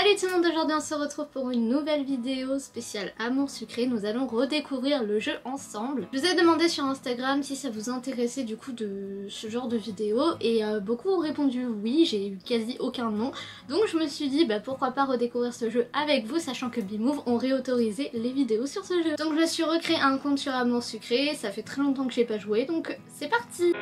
Salut tout le monde, aujourd'hui on se retrouve pour une nouvelle vidéo spéciale Amour Sucré. Nous allons redécouvrir le jeu ensemble. Je vous ai demandé sur Instagram si ça vous intéressait du coup de ce genre de vidéo et beaucoup ont répondu oui, j'ai eu quasi aucun non. Donc je me suis dit pourquoi pas redécouvrir ce jeu avec vous, sachant que Bmove ont réautorisé les vidéos sur ce jeu. Donc je me suis recréé un compte sur Amour Sucré, ça fait très longtemps que j'ai pas joué donc c'est parti.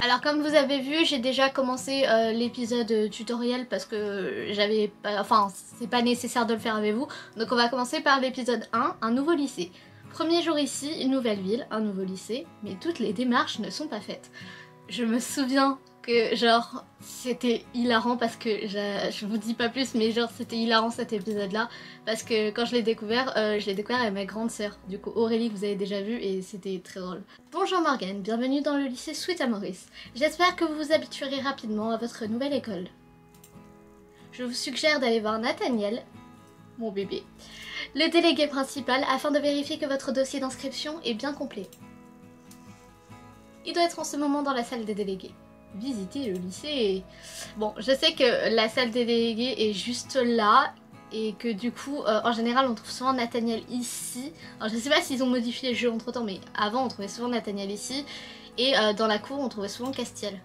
Alors comme vous avez vu, j'ai déjà commencé l'épisode tutoriel parce que j'avais pas... Enfin, c'est pas nécessaire de le faire avec vous. Donc on va commencer par l'épisode 1, un nouveau lycée. Premier jour ici, une nouvelle ville, un nouveau lycée, mais toutes les démarches ne sont pas faites. Je me souviens que genre c'était hilarant parce que je vous dis pas plus, mais genre c'était hilarant cet épisode là parce que quand je l'ai découvert avec ma grande sœur, du coup Aurélie que vous avez déjà vu, et c'était très drôle. Bonjour Morgane, bienvenue dans le lycée Sweet Amoris. J'espère que vous vous habituerez rapidement à votre nouvelle école. Je vous suggère d'aller voir Nathaniel, mon bébé, le délégué principal, afin de vérifier que votre dossier d'inscription est bien complet. Il doit être en ce moment dans la salle des délégués. Visiter le lycée. Bon, je sais que la salle des délégués est juste là et que du coup, en général, on trouve souvent Nathaniel ici. Alors, je sais pas s'ils ont modifié le jeu entre temps, mais avant, on trouvait souvent Nathaniel ici et dans la cour, on trouvait souvent Castiel.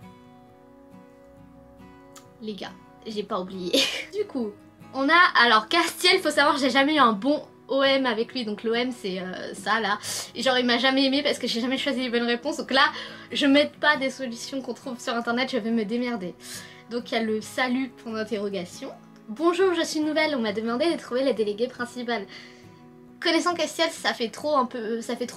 Les gars, j'ai pas oublié. Du coup, on a alors Castiel. Faut savoir, j'ai jamais eu un bon OM avec lui, donc l'OM c'est ça là, et genre il m'a jamais aimé parce que j'ai jamais choisi les bonnes réponses, donc là je m'aide pas des solutions qu'on trouve sur internet, je vais me démerder. Donc il y a le salut pour l'interrogation. Bonjour, je suis nouvelle, on m'a demandé de trouver la déléguée principale. Connaissant Castiel, ça fait trop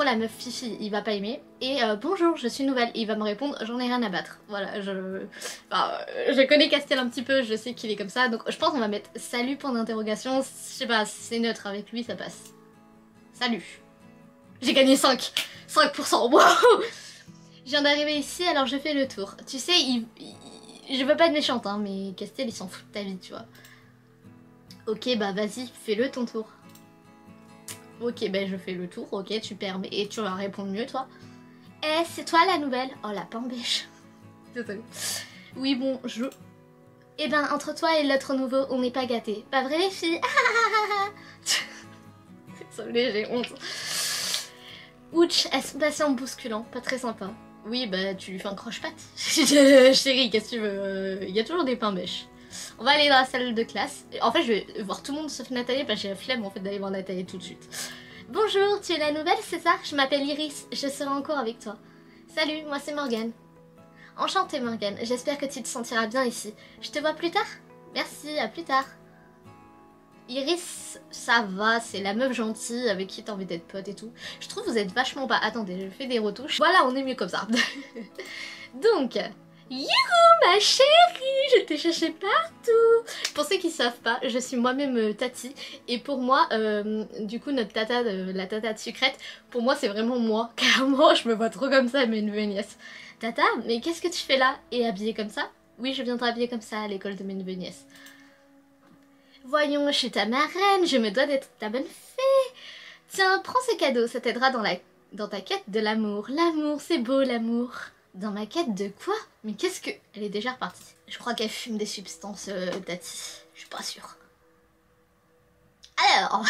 la meuf fifi, il va pas aimer. Et bonjour, je suis nouvelle, il va me répondre j'en ai rien à battre. Voilà, je connais Castiel un petit peu, je sais qu'il est comme ça, donc je pense qu'on va mettre salut pour l'interrogation. Je sais pas, c'est neutre avec lui, ça passe. Salut. J'ai gagné 5%, wow. Je viens d'arriver ici, alors je fais le tour. Tu sais, je veux pas être méchante, hein, mais Castiel il s'en fout de ta vie, tu vois. Ok, bah vas-y, fais-le ton tour. Ok, ben je fais le tour, ok, tu permets. Et tu vas répondre mieux, toi. Eh, c'est toi la nouvelle? Oh, la pambèche. Désolée. Oui, bon, Eh ben, entre toi et l'autre nouveau, on n'est pas gâtés. Pas vrai, les filles? Désolée, j'ai honte. Ouch, elle se passait en bousculant, pas très sympa. Oui, bah, tu lui fais un croche-patte. Chérie, qu'est-ce que tu veux? Il y a toujours des pain-bêches. On va aller dans la salle de classe. En fait, je vais voir tout le monde sauf Nathalie parce que j'ai la flemme en fait d'aller voir Nathalie tout de suite. Bonjour, tu es la nouvelle, c'est ça? Je m'appelle Iris, je serai en cours avec toi. Salut, moi c'est Morgane. Enchantée Morgane, j'espère que tu te sentiras bien ici. Je te vois plus tard? Merci, à plus tard. Iris, ça va, c'est la meuf gentille avec qui t'as envie d'être pote et tout. Je trouve que vous êtes vachement pas... Attendez, je fais des retouches. Voilà, on est mieux comme ça. Donc... Youhou ma chérie, je t'ai cherché partout. Pour ceux qui savent pas, je suis moi-même Tati. Et pour moi, du coup notre tata, la tata de Sucrète, pour moi c'est vraiment moi. Clairement, je me vois trop comme ça, mes neveux nièces. Tata, mais qu'est-ce que tu fais là? Et habillée comme ça? Oui, je viens t'habiller comme ça à l'école de mes neveux nièces. Voyons, je suis ta marraine, je me dois d'être ta bonne fée. Tiens, prends ce cadeau, ça t'aidera dans ta quête de l'amour. L'amour, c'est beau l'amour. Dans ma quête de quoi? Mais qu'est-ce que... Elle est déjà repartie. Je crois qu'elle fume des substances, Tati. Je suis pas sûre. Alors...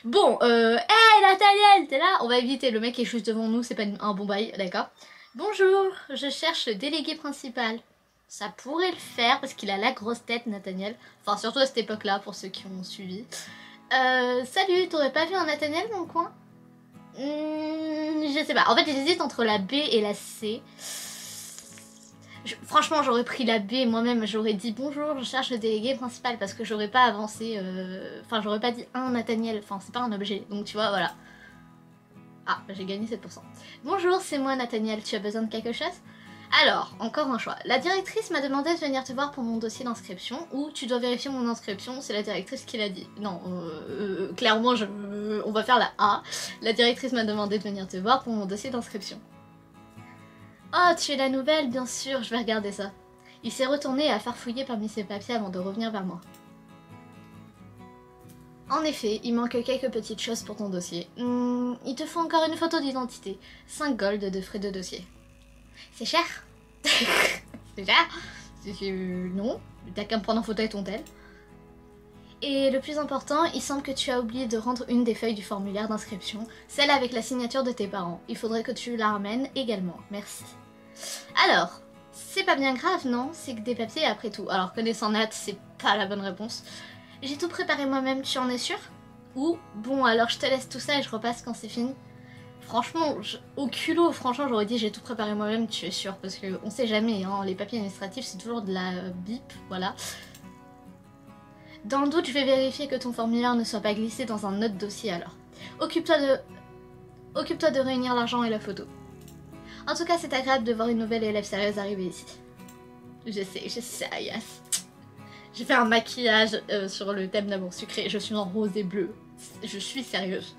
Bon, hey Nathaniel, t'es là? On va éviter, le mec est juste devant nous, c'est pas un bon bail, d'accord? Bonjour, je cherche le délégué principal. Ça pourrait le faire parce qu'il a la grosse tête, Nathaniel. Enfin, surtout à cette époque-là, pour ceux qui ont suivi. Salut, t'aurais pas vu un Nathaniel dans le coin? Je sais pas, en fait j'hésite entre la B et la C. Franchement j'aurais pris la B moi-même, j'aurais dit bonjour, je cherche le délégué principal parce que j'aurais pas avancé, enfin j'aurais pas dit un Nathaniel, enfin c'est pas un objet, donc tu vois voilà. Ah, j'ai gagné 7%. Bonjour, c'est moi Nathaniel, tu as besoin de quelque chose? Alors, encore un choix. La directrice m'a demandé de venir te voir pour mon dossier d'inscription, ou tu dois vérifier mon inscription, c'est la directrice qui l'a dit. Non, clairement, on va faire la A. La directrice m'a demandé de venir te voir pour mon dossier d'inscription. Oh, tu es la nouvelle, bien sûr, je vais regarder ça. Il s'est retourné et a farfouillé parmi ses papiers avant de revenir vers moi. En effet, il manque quelques petites choses pour ton dossier. Il te faut encore une photo d'identité. 5 gold de frais de dossier. C'est cher? C'est cher? Non, t'as qu'à me prendre en photo avec ton tel. Et le plus important, il semble que tu as oublié de rendre une des feuilles du formulaire d'inscription, celle avec la signature de tes parents. Il faudrait que tu la ramènes également, merci. Alors, c'est pas bien grave, non? C'est que des papiers après tout. Alors, connaissant Nat, c'est pas la bonne réponse. J'ai tout préparé moi-même, tu en es sûr? Ou, bon, alors je te laisse tout ça et je repasse quand c'est fini. Franchement, au culot, franchement, j'aurais dit j'ai tout préparé moi-même, tu es sûr? Parce qu'on sait jamais, hein, les papiers administratifs, c'est toujours de la bip, voilà. Dans le doute, je vais vérifier que ton formulaire ne soit pas glissé dans un autre dossier alors. Occupe-toi de réunir l'argent et la photo. En tout cas, c'est agréable de voir une nouvelle élève sérieuse arriver ici. Je sais, yes. J'ai fait un maquillage sur le thème d'amour sucré, je suis en rose et bleu. Je suis sérieuse.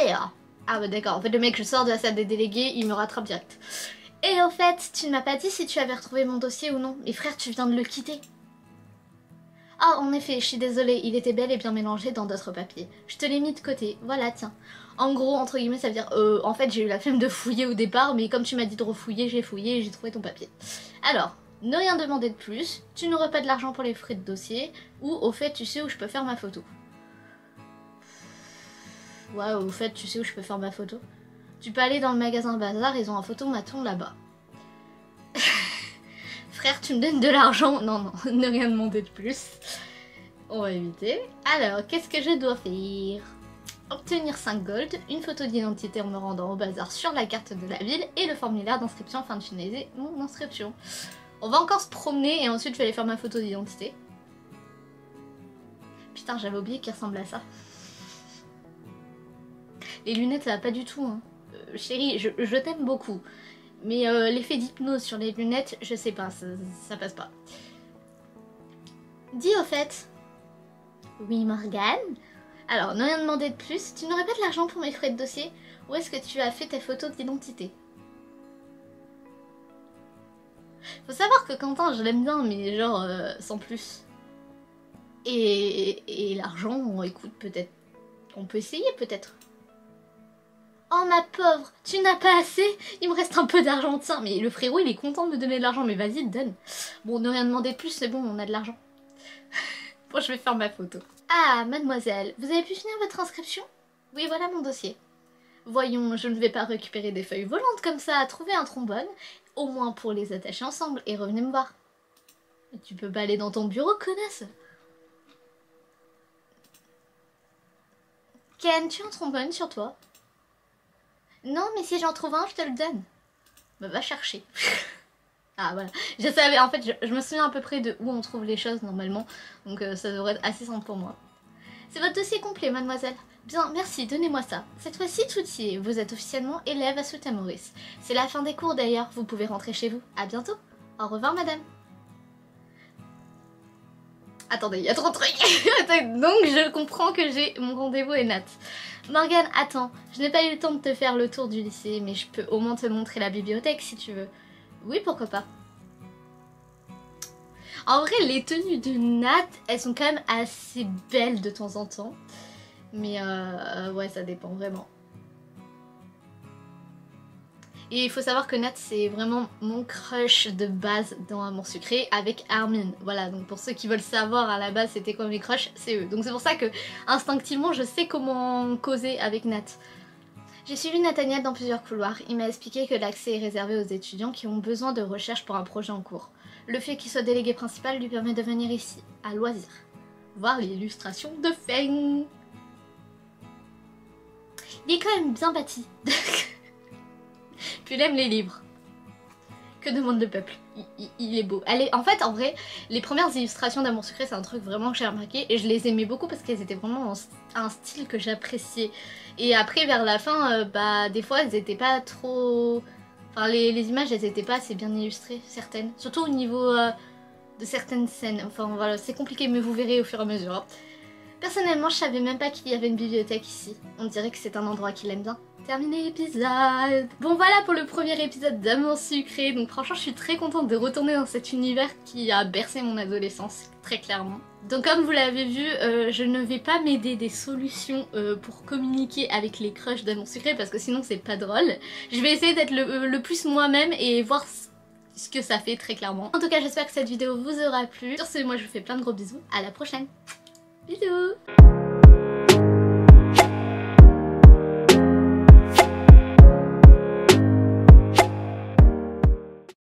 Et là, ah bah d'accord, en fait le mec, je sors de la salle des délégués, il me rattrape direct. Et au fait, tu ne m'as pas dit si tu avais retrouvé mon dossier ou non. Mais frère, tu viens de le quitter. Ah, en effet, je suis désolée, il était bel et bien mélangé dans d'autres papiers. Je te l'ai mis de côté, voilà, tiens. En gros, entre guillemets, ça veut dire, en fait, j'ai eu la flemme de fouiller au départ, mais comme tu m'as dit de refouiller, j'ai fouillé et j'ai trouvé ton papier. Alors, ne rien demander de plus, tu n'aurais pas de l'argent pour les frais de dossier, ou au fait, tu sais où je peux faire ma photo. Ouais, au fait, tu sais où je peux faire ma photo. Tu peux aller dans le magasin Bazar, ils ont un photomaton là-bas. Frère, tu me donnes de l'argent? Non, non, ne rien demander de plus. On va éviter. Alors, qu'est-ce que je dois faire? Obtenir 5 gold, une photo d'identité en me rendant au bazar sur la carte de la ville et le formulaire d'inscription afin de finaliser mon inscription. On va encore se promener et ensuite je vais aller faire ma photo d'identité. Putain, j'avais oublié qu'il ressemble à ça. Les lunettes, ça va pas du tout, hein. Chérie, je t'aime beaucoup. Mais l'effet d'hypnose sur les lunettes, je sais pas, ça passe pas. Dis au fait. Oui, Morgane. Alors, ne rien demander de plus, tu n'aurais pas de l'argent pour mes frais de dossier? Où est-ce que tu as fait tes photos d'identité? Faut savoir que Quentin, je l'aime bien, mais genre, sans plus. Et l'argent, écoute, peut-être... On peut essayer, peut-être. Oh ma pauvre, tu n'as pas assez? Il me reste un peu d'argent, tiens. Mais le frérot, il est content de me donner de l'argent, mais vas-y, donne. Bon, ne rien demander de plus, c'est bon, on a de l'argent. Bon, je vais faire ma photo. Ah, mademoiselle, vous avez pu finir votre inscription? Oui, voilà mon dossier. Voyons, je ne vais pas récupérer des feuilles volantes comme ça, trouver un trombone, au moins pour les attacher ensemble, et revenez me voir. Mais tu peux pas aller dans ton bureau, connasse. Ken, tu as un trombone sur toi? Non, mais si j'en trouve un, je te le donne. Bah, va chercher. Ah, voilà. Je savais, en fait, je me souviens à peu près de où on trouve les choses, normalement. Donc, ça devrait être assez simple pour moi. C'est votre dossier complet, mademoiselle. Bien, merci, donnez-moi ça. Cette fois-ci, tout y est. Vous êtes officiellement élève à South Maurice. C'est la fin des cours, d'ailleurs. Vous pouvez rentrer chez vous. À bientôt. Au revoir, madame. Attendez, il y a trop de trucs. Donc, je comprends que j'ai mon rendez-vous et Nat. Morgane, attends, je n'ai pas eu le temps de te faire le tour du lycée, mais je peux au moins te montrer la bibliothèque si tu veux. Oui, pourquoi pas. En vrai, les tenues de Nat, elles sont quand même assez belles de temps en temps. Mais ouais, ça dépend vraiment. Et il faut savoir que Nat, c'est vraiment mon crush de base dans Amour Sucré avec Armin. Voilà, donc pour ceux qui veulent savoir à la base c'était quoi mes crushs, c'est eux. Donc c'est pour ça que instinctivement je sais comment causer avec Nat. J'ai suivi Nathaniel dans plusieurs couloirs. Il m'a expliqué que l'accès est réservé aux étudiants qui ont besoin de recherche pour un projet en cours. Le fait qu'il soit délégué principal lui permet de venir ici, à loisir. Voir l'illustration de Feng. Il est quand même bien bâti. Puis il aime les livres. Que demande le peuple? Il est beau. Allez, en fait, en vrai, les premières illustrations d'Amour Sucré, c'est un truc vraiment que j'ai remarqué et je les aimais beaucoup parce qu'elles étaient vraiment un style que j'appréciais. Et après, vers la fin, bah, des fois, elles étaient pas trop... Enfin, les images, elles étaient pas assez bien illustrées, certaines. Surtout au niveau de certaines scènes. Enfin, voilà, c'est compliqué, mais vous verrez au fur et à mesure. Hein. Personnellement, je savais même pas qu'il y avait une bibliothèque ici. On dirait que c'est un endroit qu'il aime bien. Terminé l'épisode. Bon voilà pour le premier épisode d'Amour Sucré. Donc franchement je suis très contente de retourner dans cet univers qui a bercé mon adolescence, très clairement. Donc comme vous l'avez vu, je ne vais pas m'aider des solutions pour communiquer avec les crushs d'Amour Sucré parce que sinon c'est pas drôle. Je vais essayer d'être le plus moi-même et voir ce que ça fait très clairement. En tout cas j'espère que cette vidéo vous aura plu. Sur ce moi je vous fais plein de gros bisous, à la prochaine. Bisous.